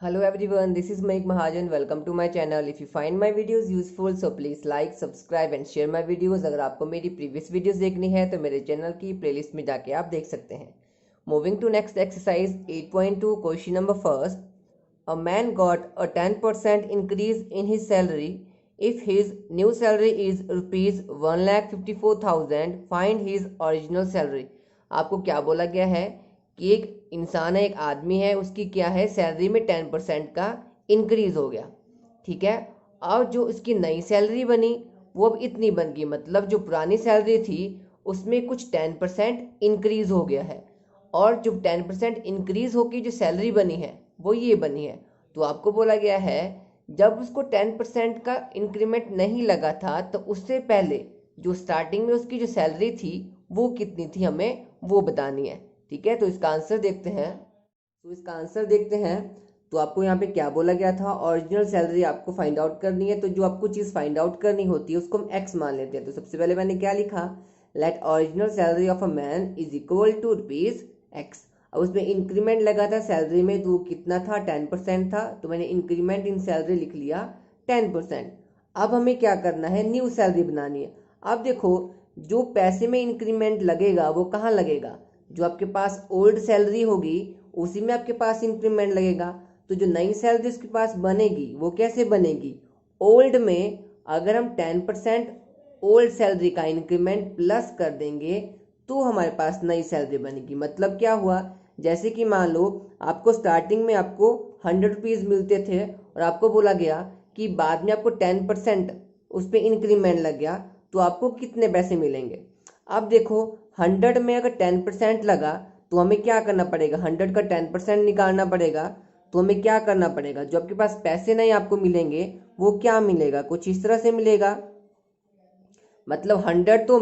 Hello everyone, this is Mike Mahajan. Welcome to my channel. If you find my videos useful, so please like, subscribe and share my videos. अगर आपको मेरी previous videos देखनी है तो मेरे channel की playlist में जाके आप देख सकते हैं. Moving to next exercise 8.2, question number first. A man got a 10% increase in his salary. If his new salary is rupees 1,54,000, find his original salary. आपको क्या बोला गया है कि एक इंसान है, एक आदमी है, उसकी क्या है सैलरी में 10% का इंक्रीज हो गया. ठीक है. और जो उसकी नई सैलरी बनी वो अब इतनी बन गई, मतलब जो पुरानी सैलरी थी उसमें कुछ 10% इंक्रीज हो गया है. और जो 10% इंक्रीज होकर जो सैलरी बनी है वो ये बनी है. तो आपको बोला गया है जब उसको 10% का इंक्रीमेंट नहीं लगा था तो उससे पहले जो स्टार्टिंग में उसकी जो सैलरी थी वो कितनी थी, हमें वो बतानी है. ठीक है. तो इसका आंसर देखते हैं. तो आपको यहाँ पे क्या बोला गया था, ओरिजिनल सैलरी आपको फाइंड आउट करनी है. तो जो आपको चीज़ फाइंड आउट करनी होती है उसको हम एक्स मान लेते हैं. तो सबसे पहले मैंने क्या लिखा, let original salary of a man is equal to rupees X. अब उसमें इंक्रीमेंट लगा था सैलरी में तो कितना था, 10% था. तो मैंने इंक्रीमेंट इन सैलरी लिख लिया 10%. अब हमें क्या करना है, न्यू सैलरी बनानी है. अब देखो जो पैसे में इंक्रीमेंट लगेगा वो कहाँ लगेगा, जो आपके पास ओल्ड सैलरी होगी उसी में आपके पास इंक्रीमेंट लगेगा. तो जो नई सैलरी उसके पास बनेगी वो कैसे बनेगी, ओल्ड में अगर हम 10% ओल्ड सैलरी का इंक्रीमेंट प्लस कर देंगे तो हमारे पास नई सैलरी बनेगी. मतलब क्या हुआ, जैसे कि मान लो आपको स्टार्टिंग में आपको 100 रुपीज़ मिलते थे और आपको बोला गया कि बाद में आपको 10% उस पर इंक्रीमेंट लग गया तो आपको कितने पैसे मिलेंगे. अब देखो 100 में अगर 10% लगा तो हमें क्या करना पड़ेगा, 100 का 10% निकालना पड़ेगा. तो हमें क्या करना पड़ेगा, जो आपके पास पैसे नहीं आपको मिलेंगे वो क्या मिलेगा, कुछ इस तरह से मिलेगा. मतलब 100 तो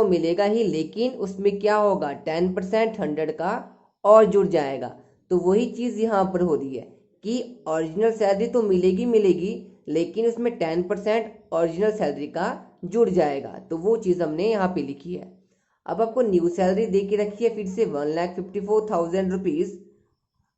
मिलेगा ही लेकिन उसमें क्या होगा, 10% 100 का और जुड़ जाएगा. तो वही चीज़ यहाँ पर हो रही है कि ओरिजिनल सैलरी तो मिलेगी लेकिन उसमें 10% ओरिजिनल सैलरी का जुड़ जाएगा. तो वो चीज़ हमने यहाँ पे लिखी है. अब आपको न्यू सैलरी दे के रखी है फिर से 1,54,000 रुपीज़.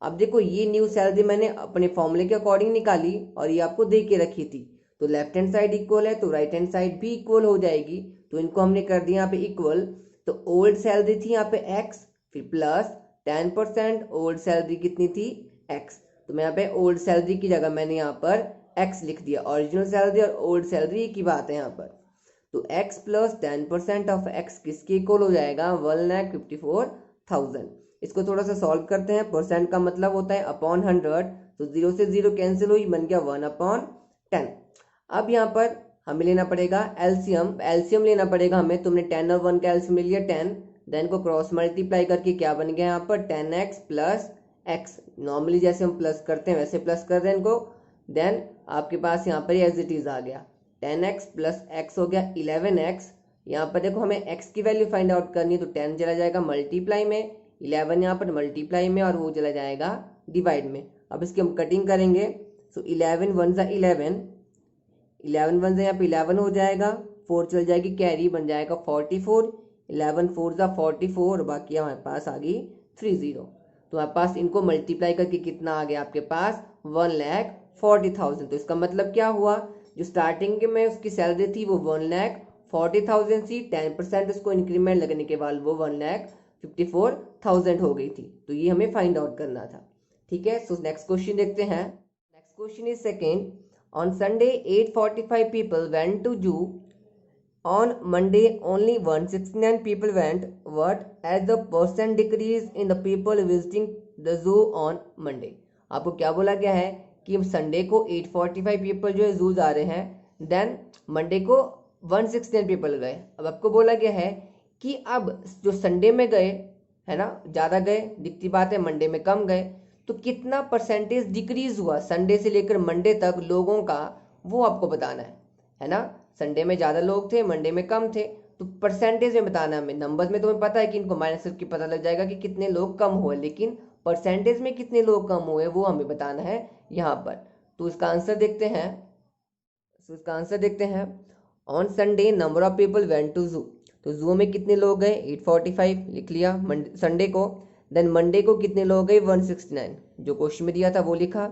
अब देखो ये न्यू सैलरी मैंने अपने फॉर्मूले के अकॉर्डिंग निकाली और ये आपको दे के रखी थी. तो लेफ्ट हैंड साइड इक्वल है तो राइट हैंड साइड भी इक्वल हो जाएगी. तो इनको हमने कर दिया यहाँ पे इक्वल. तो ओल्ड सैलरी थी यहाँ पे एक्स, फिर प्लस 10% ओल्ड सैलरी कितनी थी, एक्स. तो मैं यहाँ पे ओल्ड सैलरी की जगह मैंने यहाँ पर एक्स लिख दिया. ओरिजिनल सैलरी और ओल्ड सैलरी की बात है यहाँ पर. तो एक्स प्लस 10% ऑफ एक्स किसके इक्वल हो जाएगा, 1,54,000. इसको थोड़ा सा सॉल्व करते हैं. परसेंट का मतलब होता है अपॉन 100. तो 0 से 0 कैंसिल हुई, बन गया 1/10. अब यहाँ पर हमें लेना पड़ेगा एलसीएम लेना पड़ेगा हमें. तुमने 10 और 1 का एलसीएम ले लिया 10, देन को क्रॉस मल्टीप्लाई करके क्या बन गया यहाँ पर 10x प्लस एक्स. नॉर्मली जैसे हम प्लस करते हैं वैसे प्लस कर दें इनको. देन आपके पास यहाँ पर एज इट इज आ गया 10x प्लस एक्स हो गया 11x. यहाँ पर देखो हमें x की वैल्यू फाइंड आउट करनी है तो 10 चला जाएगा मल्टीप्लाई में, 11 यहाँ पर मल्टीप्लाई में और वो चला जाएगा डिवाइड में. अब इसकी हम कटिंग करेंगे. सो 11 वन ज़ा 11, 11 वन ज़ा यहाँ पे 11 हो जाएगा, 4 चल जाएगी कैरी, बन जाएगा 44. 11 4 ज़ा 44 और बाकी हमारे पास आ गई 30. तो हमारे पास इनको मल्टीप्लाई करके कितना आ गया आपके पास 1,40,000. तो इसका मतलब क्या हुआ, जो स्टार्टिंग में उसकी सैलरी थी वो 1,40,000 थी, 10% उसको इंक्रीमेंट लगने के बाद वो 1,54,000 हो गई थी. तो ये हमें फाइंड आउट करना था. ठीक है. सो नेक्स्ट क्वेश्चन देखते हैं. Next question is second. On Sunday 845 people went to zoo. On Monday, only 169 people went. What as the percent decrease in the people visiting the zoo on Monday? आपको क्या बोला गया है कि Sunday को 845 people जो है जू जा रहे हैं, देन मंडे को 169 पीपल गए. अब आपको बोला गया है कि अब जो संडे में गए है ना, ज़्यादा गए दिखती बात है, मंडे में कम गए, तो कितना परसेंटेज डिक्रीज हुआ संडे से लेकर मंडे तक लोगों का, वो आपको बताना है ना. संडे में ज़्यादा लोग थे, मंडे में कम थे. तो परसेंटेज में बताना हमें. नंबर्स में तुम्हें पता है कि इनको माइनस करके पता लग जाएगा कि कितने लोग कम हुए, लेकिन परसेंटेज में कितने लोग कम हुए वो हमें बताना है यहाँ पर. तो इसका आंसर देखते हैं. On Sunday number of people went to zoo. तो जू में कितने लोग गए, 845 लिख लिया संडे को. देन मंडे को कितने लोग गए 169, जो क्वेश्चन में दिया था वो लिखा।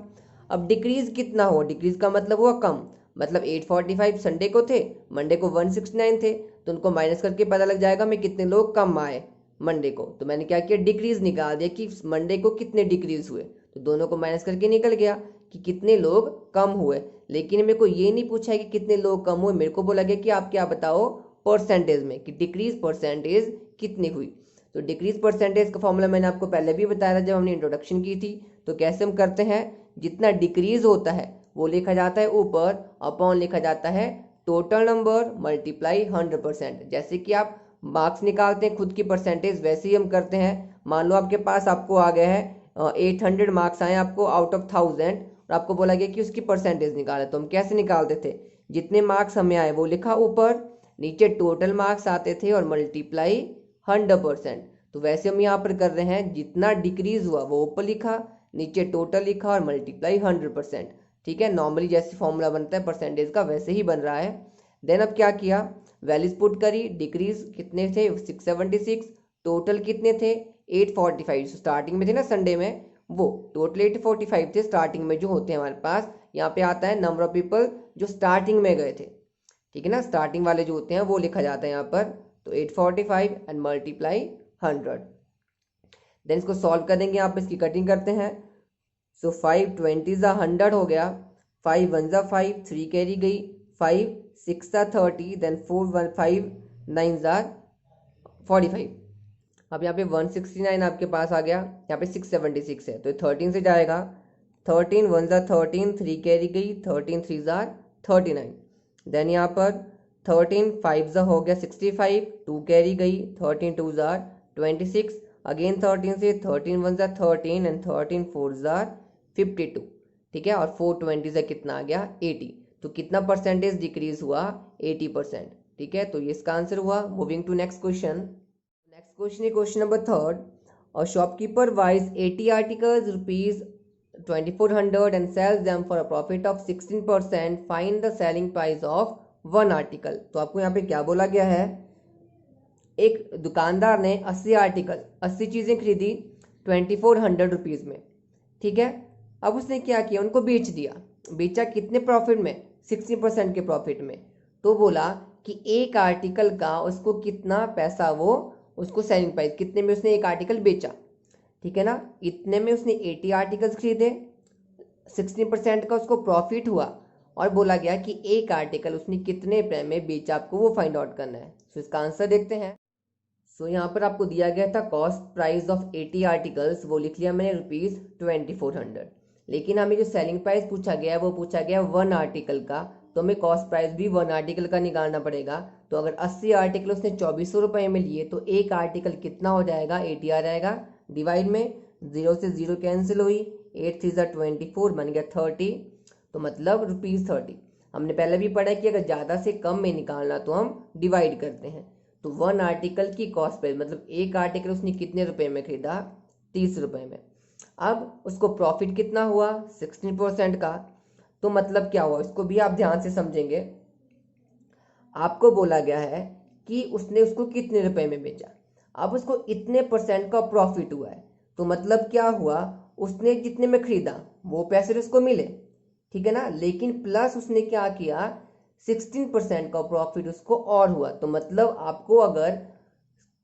अब डिक्रीज कितना हुआ, डिक्रीज का मतलब हुआ कम, मतलब 845 संडे को थे, मंडे को 169 थे, तो उनको माइनस करके पता लग जाएगा मैं कितने लोग कम आए मंडे को। तो मैंने क्या किया, डिक्रीज निकाल दिया कि मंडे को कितने डिक्रीज हुए, तो दोनों को माइनस करके निकल गया कि कितने लोग कम हुए। लेकिन मेरे को ये नहीं पूछा है कि कितने लोग कम हुए, मेरे को बोला गया कि आप क्या बताओ परसेंटेज में कि डिक्रीज परसेंटेज कितनी हुई। तो डिक्रीज परसेंटेज का फॉर्मूला मैंने आपको पहले भी बताया था जब हमने इंट्रोडक्शन की थी। तो कैसे हम करते हैं, जितना डिक्रीज होता है वो लिखा जाता है ऊपर, अपॉन लिखा जाता है टोटल नंबर मल्टीप्लाई 100%। जैसे कि आप मार्क्स निकालते हैं खुद की परसेंटेज, वैसे ही हम करते हैं। मान लो आपके पास आपको आ गया है 800 मार्क्स आए आपको आउट ऑफ 1000, और आपको बोला गया कि उसकी परसेंटेज निकाले, तो हम कैसे निकालते थे, जितने मार्क्स हमें आए वो लिखा ऊपर, नीचे टोटल मार्क्स आते थे और मल्टीप्लाई 100%। तो वैसे हम यहाँ पर कर रहे हैं, जितना डिक्रीज हुआ वो ऊपर लिखा, नीचे टोटल लिखा और मल्टीप्लाई 100%। ठीक है, नॉर्मली जैसे फॉर्मूला बनता है परसेंटेज का वैसे ही बन रहा है। देन अब क्या किया, वैल्यूज पुट करी, डिक्रीज कितने थे 676, टोटल कितने थे 845, स्टार्टिंग में थे ना संडे में, वो टोटल 845 थे स्टार्टिंग में जो होते हैं हमारे पास। यहाँ पे आता है नंबर ऑफ पीपल जो स्टार्टिंग में गए थे, ठीक है ना, स्टार्टिंग वाले जो होते हैं वो लिखा जाता है यहाँ पर। तो 845 एंड मल्टीप्लाई 100। देन इसको सॉल्व करेंगे, यहाँ पे इसकी कटिंग करते हैं। सो 5 20 100 हो गया, 5 1 5, 3 कैरी गई, 5 6 30, देन 4 1 5 9 45। अब यहाँ पे 169 आपके पास आ गया, यहाँ पे 676 है तो 13 से जाएगा, 13 1 13, 3 कैरी गई, 13 3 39। देन यहाँ पर 13 5 हो गया 65, 2 कैरी गई, 13 2 26, अगेन 13 से 13 1 13 एंड 13 4 52। ठीक है, और 420 से कितना आ गया 80। तो कितना परसेंटेज डिक्रीज हुआ 80%। ठीक है, तो ये इसका आंसर हुआ। Moving to next question. Next question है क्वेश्चन नंबर 3rd। और shopkeeper buys 80 articles rupees 2400 and sells them for a profit of 16%. Find the selling price of one article। तो आपको यहाँ पे क्या बोला गया है, एक दुकानदार ने 80 आर्टिकल 80 चीज़ें खरीदी 2400 रुपीज़ में। ठीक है, अब उसने क्या किया, उनको बेच दिया। बेचा कितने प्रॉफिट में, 60% के प्रॉफिट में। तो बोला कि एक आर्टिकल का उसको कितना पैसा, वो उसको सेलिंग प्राइस कितने में उसने एक आर्टिकल बेचा। ठीक है ना, इतने में उसने 80 आर्टिकल्स खरीदे, 60% का उसको प्रॉफिट हुआ, और बोला गया कि एक आर्टिकल उसने कितने रुपए में बेचा, आपको वो फाइंड आउट करना है। सो इसका आंसर देखते हैं। सो यहाँ पर आपको दिया गया था कॉस्ट प्राइस ऑफ 80 आर्टिकल्स, वो लिख लिया मैंने ₹2400। लेकिन हमें जो सेलिंग प्राइस पूछा गया है वो पूछा गया वन आर्टिकल का, तो हमें कॉस्ट प्राइस भी वन आर्टिकल का निकालना पड़ेगा। तो अगर 80 आर्टिकल उसने 2400 रुपये में लिए तो एक आर्टिकल कितना हो जाएगा, 80 आ जाएगा, डिवाइड में 0 से 0 कैंसिल हुई, 8 3 24 बन गया 30, तो मतलब ₹30। हमने पहले भी पढ़ा कि अगर ज़्यादा से कम में निकालना तो हम डिवाइड करते हैं। तो वन आर्टिकल की कॉस्ट प्राइस मतलब एक आर्टिकल उसने कितने रुपए में खरीदा, 30 रुपये में। अब उसको प्रॉफिट कितना हुआ 16% का, तो मतलब क्या हुआ इसको भी आप ध्यान से समझेंगे। आपको बोला गया है कि उसने उसको कितने रुपए में बेचा, अब उसको इतने % का प्रॉफिट हुआ है, तो मतलब क्या हुआ, उसने जितने में खरीदा वो पैसे उसको मिले, ठीक है ना, लेकिन प्लस उसने क्या किया 16% का प्रॉफिट उसको और हुआ। तो मतलब आपको अगर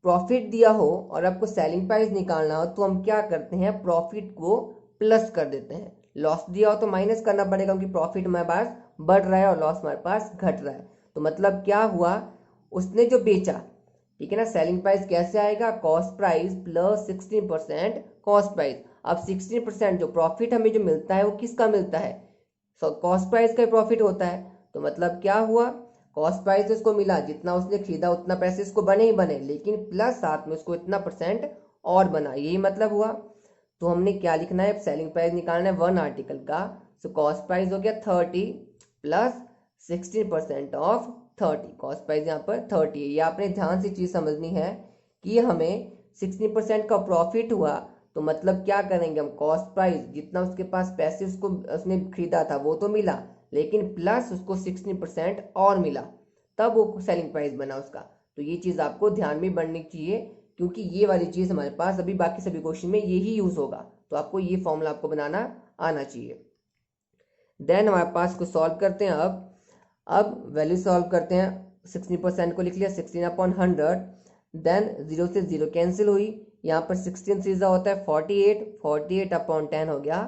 प्रॉफिट दिया हो और आपको सेलिंग प्राइस निकालना हो तो हम क्या करते हैं, प्रॉफिट को प्लस कर देते हैं। लॉस दिया हो तो माइनस करना पड़ेगा क्योंकि प्रॉफिट हमारे पास बढ़ रहा है और लॉस हमारे पास घट रहा है। तो मतलब क्या हुआ, उसने जो बेचा, ठीक है ना, सेलिंग प्राइस कैसे आएगा, cost price plus 16% cost price. अब 16% जो प्रॉफिट हमें जो मिलता है वो किसका मिलता है, कॉस्ट प्राइस का प्रॉफिट होता है। तो मतलब क्या हुआ, कॉस्ट प्राइस उसको मिला, जितना उसने खरीदा उतना पैसे उसको बने ही बने, लेकिन प्लस साथ में उसको इतना % और बना, यही मतलब हुआ। तो हमने क्या लिखना है, सेलिंग प्राइस निकालना है वन आर्टिकल का। सो कॉस्ट प्राइस हो गया 30 प्लस 16% ऑफ 30, कॉस्ट प्राइस यहाँ पर 30 है। ये आपने ध्यान से चीज़ समझनी है कि हमें 16% का प्रॉफिट हुआ, तो मतलब क्या करेंगे हम, कॉस्ट प्राइस जितना उसके पास पैसे उसको उसने खरीदा था वो तो मिला, लेकिन प्लस उसको 16% और मिला, तब वो सेलिंग प्राइस बना उसका। तो ये चीज़ आपको ध्यान में बढ़नी चाहिए क्योंकि ये वाली चीज़ हमारे पास अभी बाकी सभी क्वेश्चन में यही यूज़ होगा, तो आपको ये फॉर्मूला आपको बनाना आना चाहिए। देन हमारे पास को सॉल्व करते हैं। अब वैल्यू सॉल्व करते हैं। 16% को लिख लिया 16/100, देन 0 से 0 कैंसिल हुई, यहाँ पर 16 सीधा होता है 48, 48/10 हो गया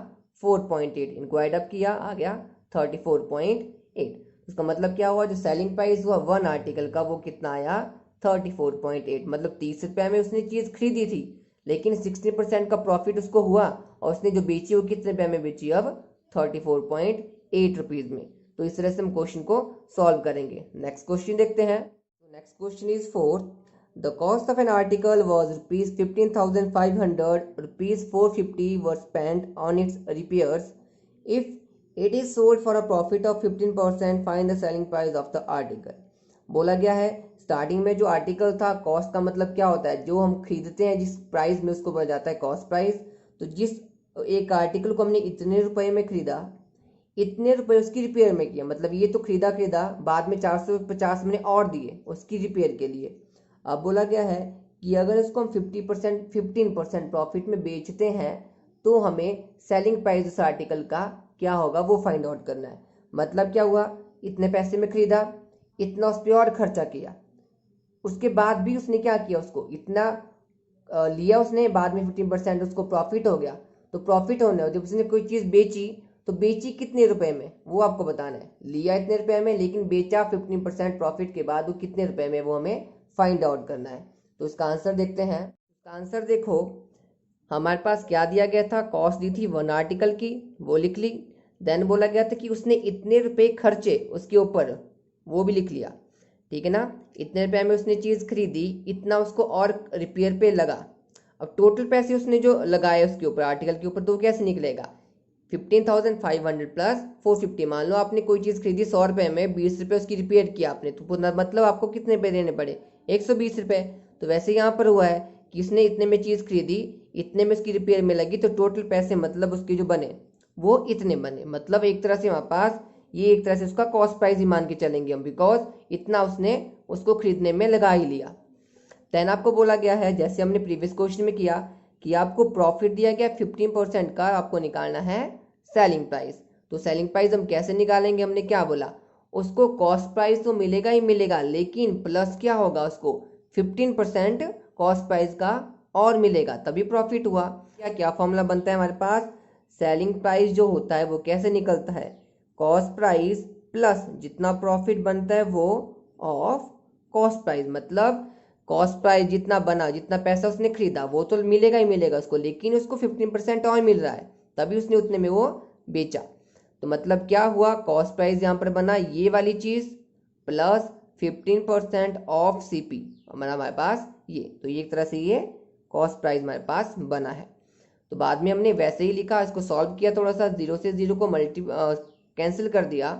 4.8, इनको एड अप किया आ गया 34.8। उसका मतलब क्या हुआ, जो सेलिंग प्राइस हुआ वन आर्टिकल का वो कितना आया 34.8, मतलब 30 रुपये में उसने चीज़ खरीदी थी, लेकिन 60% का प्रॉफिट उसको हुआ और उसने जो बेची वो कितने रुपये में बेची, अब 34.8 रुपीज़ में। तो इस तरह से हम क्वेश्चन को सॉल्व करेंगे। नेक्स्ट क्वेश्चन देखते हैं। Next question is 4th, the cost of an article was ₹15,500, ₹450 were spent on it's repairs, if it is sold for a profit of 15%, find the selling price of the article. बोला गया है starting में जो article था, cost का मतलब क्या होता है, जो हम खरीदते हैं जिस प्राइस में उसको बोला जाता है कॉस्ट प्राइस। तो जिस एक आर्टिकल को हमने इतने रुपए में खरीदा, इतने रुपए उसकी रिपेयर में किया, मतलब ये तो खरीदा बाद में 450 मैंने और दिए उसकी रिपेयर के लिए। अब बोला गया है कि अगर इसको हम 15% प्रॉफिट में बेचते हैं तो हमें सेलिंग प्राइस उस आर्टिकल का क्या होगा वो फाइंड आउट करना है। मतलब क्या हुआ, इतने पैसे में खरीदा, इतना उस पर और खर्चा किया, उसके बाद भी उसने क्या किया, उसको इतना लिया उसने, बाद में 15% उसको प्रॉफिट हो गया। तो प्रॉफिट होने जब उसने कोई चीज़ बेची तो बेची कितने रुपए में वो आपको बताना है। लिया इतने रुपए में लेकिन बेचा 15% प्रॉफिट के बाद वो कितने रुपए में वो हमें फाइंड आउट करना है। तो इसका आंसर देखते हैं। इसका आंसर देखो, हमारे पास क्या दिया गया था, कॉस्ट दी थी वन आर्टिकल की, वो लिख ली। देन बोला गया था कि उसने इतने रुपए खर्चे उसके ऊपर, वो भी लिख लिया, ठीक है ना। इतने रुपए में उसने चीज़ खरीदी, इतना उसको और रिपेयर पे लगा। अब टोटल पैसे उसने जो लगाए उसके ऊपर आर्टिकल के ऊपर, तो वो कैसे निकलेगा, 15,500 प्लस 450। मान लो आपने कोई चीज़ खरीदी 100 रुपये में, 20 रुपये उसकी रिपेयर किया आपने, तो मतलब आपको कितने रुपये देने पड़े, 120 रुपये। तो वैसे यहाँ पर हुआ है कि उसने इतने में चीज़ खरीदी, इतने में उसकी रिपेयर में लगी, तो टोटल पैसे मतलब उसके जो बने वो इतने बने। मतलब एक तरह से हमारे पास ये एक तरह से उसका कॉस्ट प्राइस ही मान के चलेंगे हम, बिकॉज इतना उसने उसको खरीदने में लगा ही लिया। देन आपको बोला गया है, जैसे हमने प्रीवियस क्वेश्चन में किया, कि आपको प्रॉफिट दिया गया 15% का, आपको निकालना है सेलिंग प्राइस। तो सेलिंग प्राइस हम कैसे निकालेंगे, हमने क्या बोला, उसको कॉस्ट प्राइस तो मिलेगा ही मिलेगा, लेकिन प्लस क्या होगा, उसको 15% कॉस्ट प्राइस का और मिलेगा, तभी प्रॉफिट हुआ। क्या क्या फॉर्मूला बनता है हमारे पास, सेलिंग प्राइस जो होता है वो कैसे निकलता है, कॉस्ट प्राइस प्लस जितना प्रॉफिट बनता है वो ऑफ कॉस्ट प्राइस। मतलब कॉस्ट प्राइस जितना बना, जितना पैसा उसने खरीदा वो तो मिलेगा ही मिलेगा उसको, लेकिन उसको 15% और मिल रहा है, तभी उसने उतने में वो बेचा। तो मतलब क्या हुआ, कॉस्ट प्राइस यहाँ पर बना ये वाली चीज़ प्लस 15% ऑफ सीपी हमारे पास ये, तो ये एक तरह से ये कॉस्ट प्राइस हमारे पास बना है। तो बाद में हमने वैसे ही लिखा, इसको सॉल्व किया, थोड़ा सा 0 से 0 को कैंसिल कर दिया,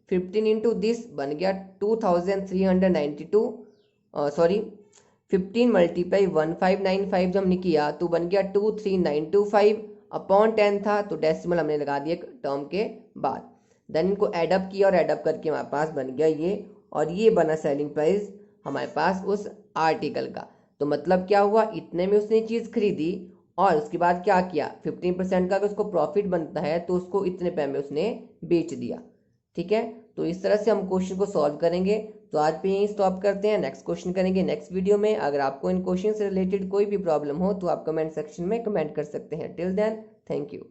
15 इंटू दिस बन गया 2392, सॉरी 15 मल्टीप्लाई 1595 जो हमने किया तो बन गया 23925 अपॉन 10 था, तो डेसिमल हमने लगा दिया टर्म के बाद। देन इनको एडअप किया और एडअप करके हमारे पास बन गया ये, और ये बना सेलिंग प्राइस हमारे पास उस आर्टिकल का। तो मतलब क्या हुआ, इतने में उसने चीज़ खरीदी और उसके बाद क्या किया, 15% का अगर उसको प्रॉफिट बनता है तो उसको इतने पैसे में उसने बेच दिया। ठीक है, तो इस तरह से हम क्वेश्चन को सॉल्व करेंगे। तो आज पे यहीं स्टॉप करते हैं, नेक्स्ट क्वेश्चन करेंगे नेक्स्ट वीडियो में। अगर आपको इन क्वेश्चन से रिलेटेड कोई भी प्रॉब्लम हो तो आप कमेंट सेक्शन में कमेंट कर सकते हैं। Till then, thank you.